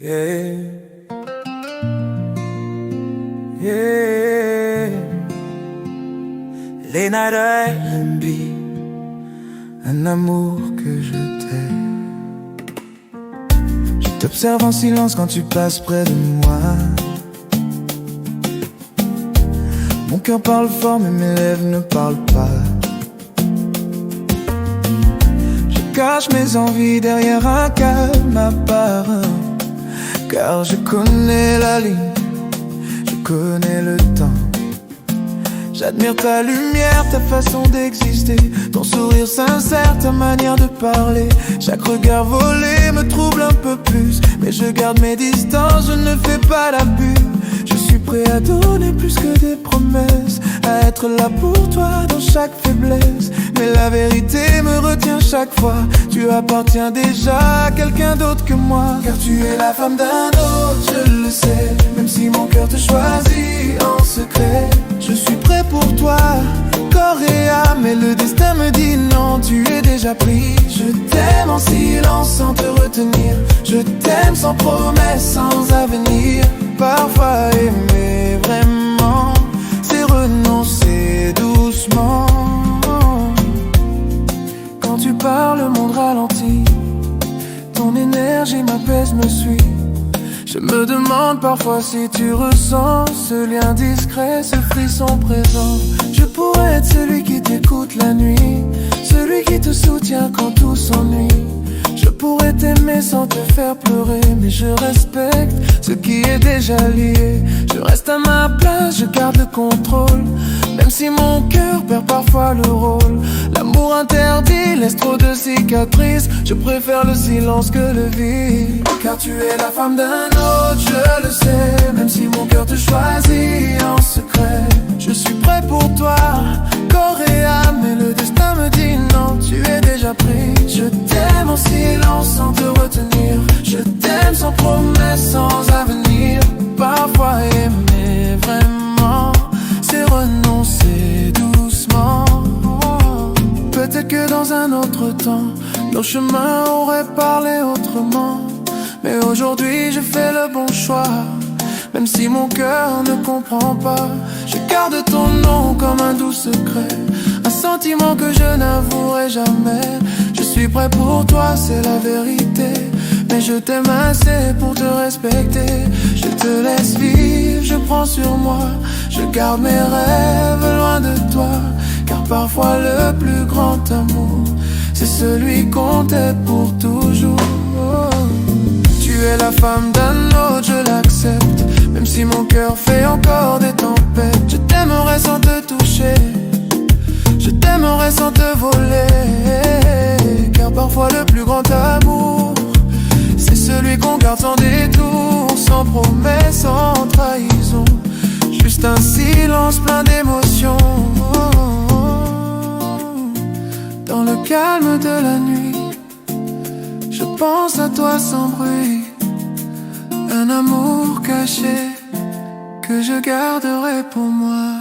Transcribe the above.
Yeah. Yeah. Les nights R&B, un amour que je t'aime. Je t'observe en silence quand tu passes près de moi. Mon cœur parle fort mais mes lèvres ne parlent pas. Je cache mes envies derrière un calme apparent, car je connais la ligne, je connais le temps. J'admire ta lumière, ta façon d'exister, ton sourire sincère, ta manière de parler. Chaque regard volé me trouble un peu plus, mais je garde mes distances, je ne fais pas d'abus. Je suis prêt à donner plus que des promesses, à être là pour toi dans chaque faiblesse. Mais la vérité me retient chaque fois, tu appartiens déjà à quelqu'un d'autre que moi. Car tu es la femme d'un autre, je le sais, même si mon cœur te choisit en secret. Je suis prêt pour toi, corps et âme, mais le destin me dit non, tu es déjà pris. Je t'aime en silence sans te retenir, je t'aime sans promesse, sans avenir. Parfois aimer vraiment, c'est renoncer doucement. Quand tu parles, le monde ralentit, ton énergie m'apaise, me suit. Je me demande parfois si tu ressens ce lien discret, ce frisson présent. Je pourrais être celui qui t'écoute la nuit, celui qui te soutient quand tout s'ennuie. Je pourrais t'aimer sans te faire pleurer, mais je respecte ce qui est déjà lié. Je reste à ma place, je garde le contrôle, même si mon cœur perd parfois le rôle. L'amour interdit laisse trop de cicatrices, je préfère le silence que le vide. Car tu es la femme d'un autre, je le sais, même si mon cœur te choisit en secret. Je suis prêt pour toi, corps et âme, mais le destin me dit non, tu es déjà pris. Je t'aime en silence sans te retenir, je t'aime sans promesse, sans avenir. Parfois aimer vraiment, c'est renoncer doucement. Peut-être que dans un autre temps, nos chemins auraient parlé autrement. Mais aujourd'hui je fais le bon choix, même si mon cœur ne comprend pas. Je garde ton nom comme un doux secret, un sentiment que je n'avouerai jamais. Je suis prêt pour toi, c'est la vérité, mais je t'aime assez pour te respecter. Je te laisse vivre, je prends sur moi, je garde mes rêves loin de toi. Car parfois le plus grand amour, c'est celui qu'on t'aide pour toujours. Tu es la femme d'un autre, je l'accepte, même si mon cœur fait encore des tempêtes. Je t'aimerais sans te toucher, je t'aimerais sans te voler. Car parfois le plus grand amour, c'est celui qu'on garde sans détour, sans promesse, sans trahison. Juste un silence plein d'émotions. Dans le calme de la nuit, je pense à toi sans bruit. Un amour caché que je garderai pour moi.